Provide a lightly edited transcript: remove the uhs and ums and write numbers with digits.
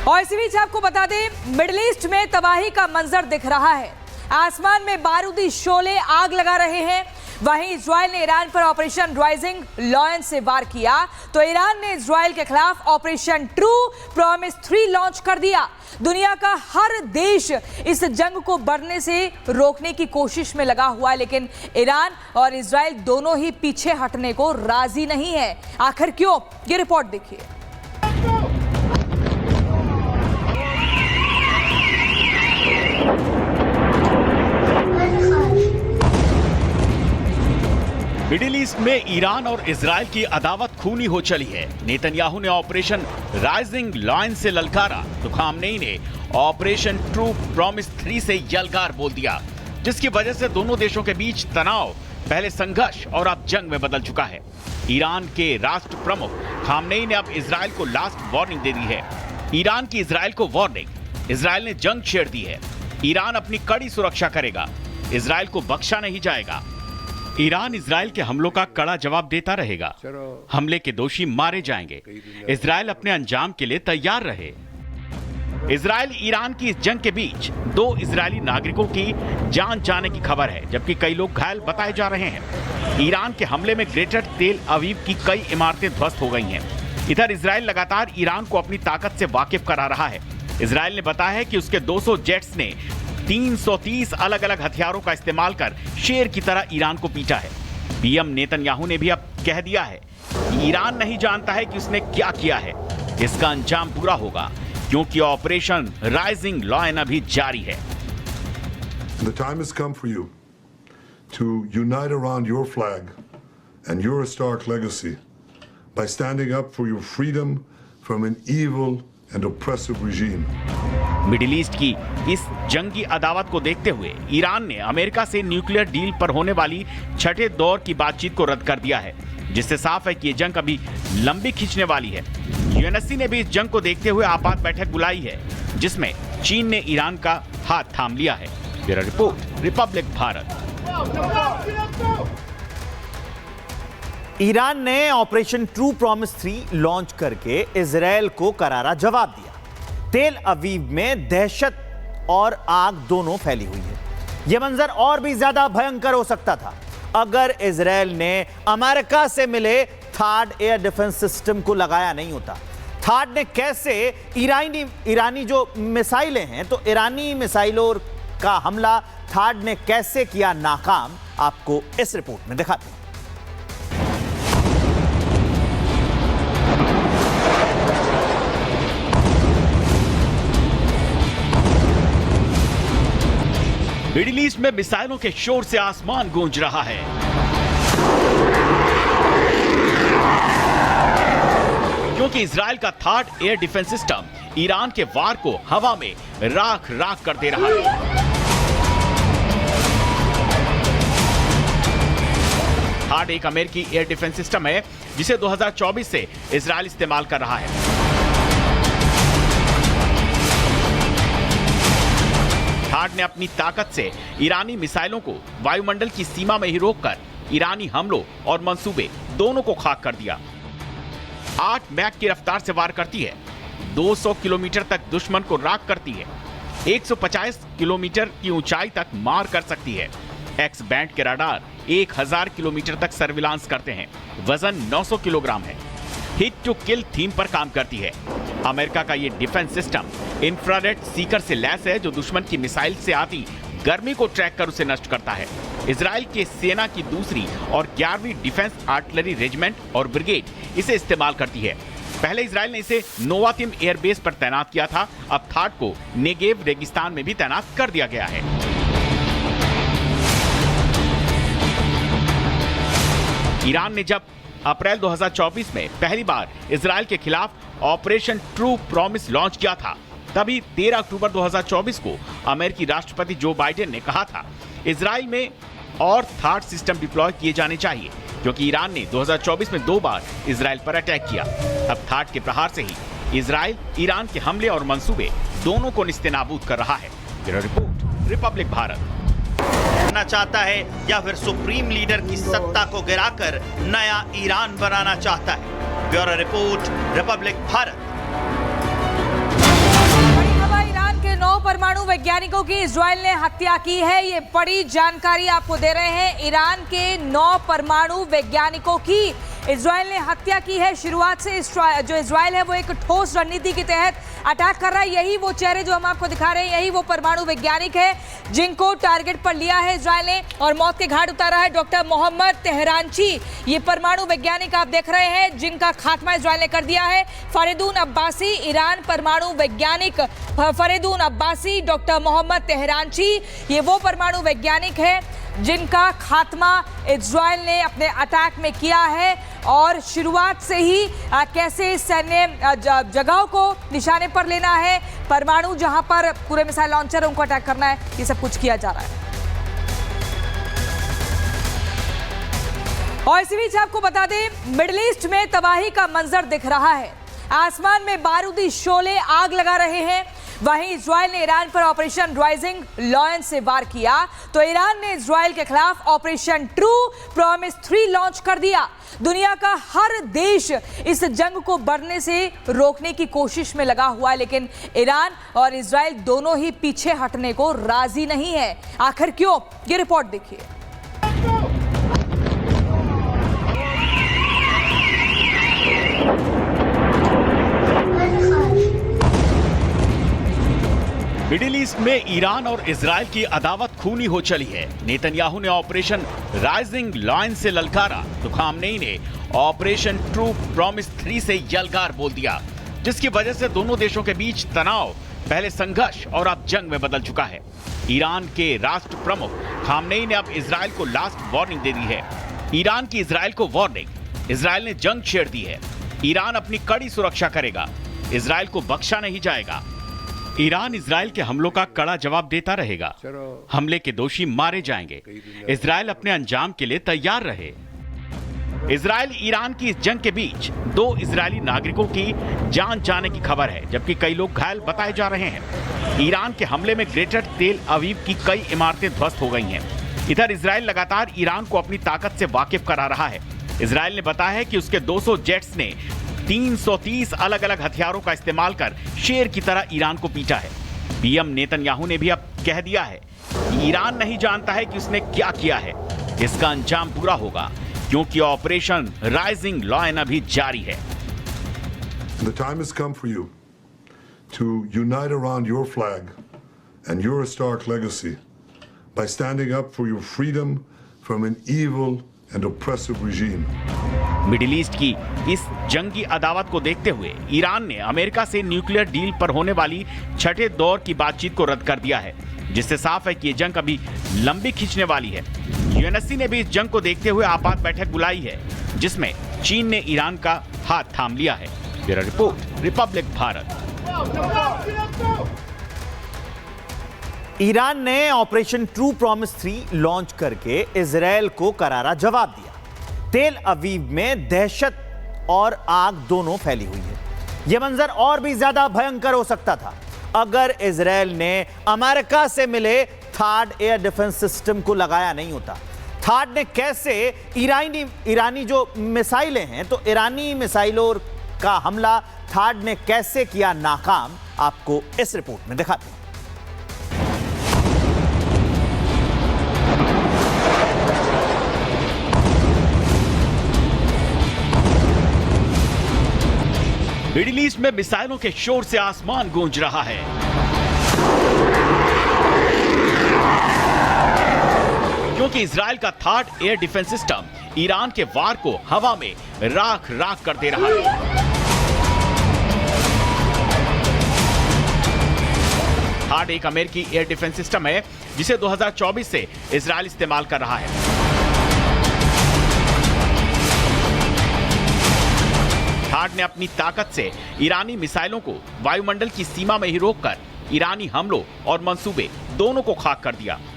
और इसी बीच आपको बता दें, मिडिल ईस्ट में तबाही का मंजर दिख रहा है। आसमान में बारूदी शोले आग लगा रहे हैं। वहीं इजराइल ने ईरान पर ऑपरेशन राइजिंग लायन से वार किया तो ईरान ने इजराइल के खिलाफ ऑपरेशन ट्रू प्रॉमिस 3 लॉन्च कर दिया। दुनिया का हर देश इस जंग को बढ़ने से रोकने की कोशिश में लगा हुआ है, लेकिन ईरान और इजराइल दोनों ही पीछे हटने को राजी नहीं है। आखिर क्यों, ये रिपोर्ट देखिए। मिडिल ईस्ट में ईरान और इजराइल की अदावत खूनी हो चली है। नेतन्याहू ने ऑपरेशन राइजिंग लायन से ललकारा तो खामनेई ने ऑपरेशन ट्रू प्रॉमिस 3 से यलगार बोल दिया, जिसकी वजह से दोनों देशों के बीच तनाव पहले संघर्ष और अब जंग में बदल चुका है। ईरान के राष्ट्र प्रमुख खामनेई ने अब इजराइल को लास्ट वार्निंग दे दी है। ईरान की इजराइल को वार्निंग, इजराइल ने जंग छेड़ दी है। ईरान अपनी कड़ी सुरक्षा करेगा, इजराइल को बख्शा नहीं जाएगा। ईरान इजराइल के हमलों का कड़ा जवाब देता रहेगा। हमले के दोषी मारे जाएंगे। इजराइल अपने अंजाम के लिए तैयार रहे। इजराइल ईरान की इस जंग के बीच 2 इजरायली नागरिकों की जान जाने की खबर है, जबकि कई लोग घायल बताए जा रहे हैं। ईरान के हमले में ग्रेटर तेल अवीव की कई इमारतें ध्वस्त हो गई हैं। इधर इजराइल लगातार ईरान को अपनी ताकत से वाकिफ करा रहा है। इजराइल ने बताया है कि उसके 200 जेट्स ने 330 अलग अलग हथियारों का इस्तेमाल कर शेर की तरह ईरान को पीटा है। पीएम नेतन्याहू ने भी अब कह दिया है कि ईरान नहीं जानता है कि उसने क्या किया है। इसका अंजाम बुरा होगा, क्योंकि ऑपरेशन राइजिंग लायन अभी जारी है। The time has come for you to unite around your flag and your historic legacy by standing up for your freedom from an evil and oppressive regime. Middle east की इस जंगी अदावत को देखते हुए Iran ने America से nuclear deal पर होने वाली छठे दौर की बातचीत को रद्द कर दिया है, जिससे साफ है कि ये जंग अभी लंबी खींचने वाली है। यूएनएससी ने भी इस जंग को देखते हुए आपात बैठक बुलाई है, जिसमें चीन ने ईरान का हाथ थाम लिया है। Bureau report, Republic Bharat. Iran ने ऑपरेशन ट्रू प्रॉमिस 3 लॉन्च करके इजराइल को करारा जवाब दिया। तेल अवीव में दहशत और आग दोनों फैली हुई है। यह मंजर और भी ज्यादा भयंकर हो सकता था अगर इजराइल ने अमेरिका से मिले थर्ड एयर डिफेंस सिस्टम को लगाया नहीं होता। थर्ड ने कैसे ईरानी जो मिसाइलें हैं, तो ईरानी मिसाइलों का हमला थर्ड ने कैसे किया नाकाम, आपको इस रिपोर्ट में दिखाते हैं। मिडिल ईस्ट में मिसाइलों के शोर से आसमान गूंज रहा है। क्योंकि इजराइल का third air defence system Iran के वार को हवा में राख राख कर दे रहा है। थर्ड एक अमेरिकी एयर डिफेंस सिस्टम है, जिसे 2024 से इजराइल इस्तेमाल कर रहा है। थर्ड ने अपनी ताकत से ईरानी मिसाइलों को वायुमंडल की सीमा में ही रोककर ईरानी हमलों और मंसूबे दोनों को खाक कर दिया। 8 मैक की रफ्तार से वार करती है, 200 किलोमीटर तक दुश्मन को राख करती है, 150 किलोमीटर की ऊंचाई तक मार कर सकती है। एक्स बैंड के रडार 1000 किलोमीटर तक सर्विलांस करते हैं। वजन 900 किलोग्राम है। हिट टू किल थीम पर काम करती है। अमेरिका का ये डिफेंस सिस्टम इंफ्रारेड सीकर से लैस है, जो दुश्मन की मिसाइल से आती गर्मी को ट्रैक कर उसे नष्ट करता है। इजराइल के सेना की दूसरी और 11वीं डिफेंस आर्टिलरी रेजिमेंट और ब्रिगेड इसे इस्तेमाल करती है। पहले इजराइल ने इसे नोवातिम एयरबेस पर तैनात किया था, अब थर्ड को नेगेव रेगिस्तान में भी तैनात कर दिया गया है। ईरान ने जब अप्रैल 2024 में पहली बार इजराइल के खिलाफ ऑपरेशन ट्रू प्रॉमिस लॉन्च किया था, तभी 13 अक्टूबर 2024 को अमेरिकी राष्ट्रपति जो बाइडेन ने कहा था इजराइल में और थर्ड सिस्टम डिप्लॉय किए जाने चाहिए, क्योंकि ईरान ने 2024 में 2 बार इजराइल पर अटैक किया। अब थर्ड के प्रहार से ही इजराइल ईरान के हमले और मंसूबे दोनों को निस्तेनाबूद कर रहा है। Bureau report, Republic Bharat. करना चाहता है या फिर सुप्रीम लीडर की सत्ता को गिराकर नया ईरान बनाना चाहता है। Bureau report, Republic Bharat. परमाणु वैज्ञानिकों की इजराइल ने हत्या की है। ये बड़ी जानकारी आपको दे रहे हैं। ईरान के 9 परमाणु वैज्ञानिकों की इजराइल ने हत्या की है। शुरुआत से जो इजराइल है वो एक ठोस रणनीति के तहत अटैक कर रहा है। यही वो चेहरे जो हम आपको दिखा रहे हैं, यही वो परमाणु वैज्ञानिक है जिनको टारगेट पर लिया है इजराइल ने और मौत के घाट उतारा है। डॉक्टर मोहम्मद तेहरानची, ये परमाणु वैज्ञानिक आप देख रहे हैं जिनका खात्मा इजराइल ने कर दिया है। फरीदून अब्बासी, ईरान परमाणु वैज्ञानिक फरीदून अब्बासी, डॉक्टर मोहम्मद तेहरानची, ये वो परमाणु वैज्ञानिक है जिनका खात्मा इजराइल ने अपने अटैक में किया है। और शुरुआत से ही कैसे सैन्य जगहों को निशाने पर लेना है, परमाणु जहां पर पूरे मिसाइल लॉन्चर उनको अटैक करना है, ये सब कुछ किया जा रहा है। और इसी बीच आपको बता दें, मिडिल ईस्ट में तबाही का मंजर दिख रहा है। आसमान में बारूदी शोले आग लगा रहे हैं। वहीं इजराइल ने ईरान पर ऑपरेशन राइजिंग लॉयन से वार किया तो ईरान ने इजराइल के खिलाफ ऑपरेशन ट्रू प्रॉमिस 3 लॉन्च कर दिया। दुनिया का हर देश इस जंग को बढ़ने से रोकने की कोशिश में लगा हुआ है, लेकिन ईरान और इजराइल दोनों ही पीछे हटने को राजी नहीं है। आखिर क्यों, ये रिपोर्ट देखिए। मिडिल ईस्ट में ईरान और इजराइल की अदावत खूनी हो चली है। नेतन्याहू ने ऑपरेशन राइजिंग लॉयन से ललकारा तो खामनेई ने ऑपरेशन ट्रू प्रॉमिस 3 से यलगार बोल दिया, जिसकी वजह से दोनों देशों के बीच तनाव पहले संघर्ष और अब जंग में बदल चुका है। ईरान के राष्ट्र प्रमुख खामनेई ने अब इजराइल को लास्ट वार्निंग दे दी है। ईरान की इजराइल को वार्निंग, इजराइल ने जंग छेड़ दी है। ईरान अपनी कड़ी सुरक्षा करेगा, इजराइल को बख्शा नहीं जाएगा। ईरान इजराइल के हमलों का कड़ा जवाब देता रहेगा। हमले के दोषी मारे जाएंगे। इजराइल अपने अंजाम के लिए तैयार रहे। इजराइल ईरान की इस जंग के बीच 2 इजरायली नागरिकों की जान जाने की खबर है, जबकि कई लोग घायल बताए जा रहे हैं। ईरान के हमले में ग्रेटर तेल अवीव की कई इमारतें ध्वस्त हो गई हैं। इधर इजराइल लगातार ईरान को अपनी ताकत से वाकिफ करा रहा है। इजराइल ने बताया है कि उसके 200 जेट्स ने 330 अलग अलग हथियारों का इस्तेमाल कर शेर की तरह ईरान को पीटा है। पीएम नेतन्याहू ने भी अब कह दिया है कि ईरान नहीं जानता है कि उसने क्या किया है। इसका अंजाम बुरा होगा क्योंकि ऑपरेशन राइजिंग लॉयन अभी जारी है। The time has come for you to unite around your flag and your historic legacy by standing up for your freedom from an evil and oppressive regime. Middle east की इस जंगी अदावत को देखते हुए Iran ने America से nuclear deal पर होने वाली छठे दौर की बातचीत को रद्द कर दिया है, जिससे साफ है कि ये जंग अभी लंबी खींचने वाली है। यूएनएससी ने भी इस जंग को देखते हुए आपात बैठक बुलाई है, जिसमें चीन ने ईरान का हाथ थाम लिया है। Bureau report, Republic Bharat. Iran ने ऑपरेशन ट्रू प्रॉमिस 3 लॉन्च करके इजराइल को करारा जवाब दिया। तेल अवीव में दहशत और आग दोनों फैली हुई है। यह मंजर और भी ज्यादा भयंकर हो सकता था अगर इजराइल ने अमेरिका से मिले थर्ड एयर डिफेंस सिस्टम को लगाया नहीं होता। थर्ड ने कैसे ईरानी जो मिसाइलें हैं, तो ईरानी मिसाइलों का हमला थर्ड ने कैसे किया नाकाम, आपको इस रिपोर्ट में दिखाते हैं। मिडिल ईस्ट में मिसाइलों के शोर से आसमान गूंज रहा है। क्योंकि इजराइल का third air defence system Iran के वार को हवा में राख राख कर दे रहा है। थर्ड एक अमेरिकी एयर डिफेंस सिस्टम है जिसे 2024 से इजराइल इस्तेमाल कर रहा है। थर्ड ने अपनी ताकत से ईरानी मिसाइलों को वायुमंडल की सीमा में ही रोककर ईरानी हमलों और मंसूबे दोनों को खाक कर दिया।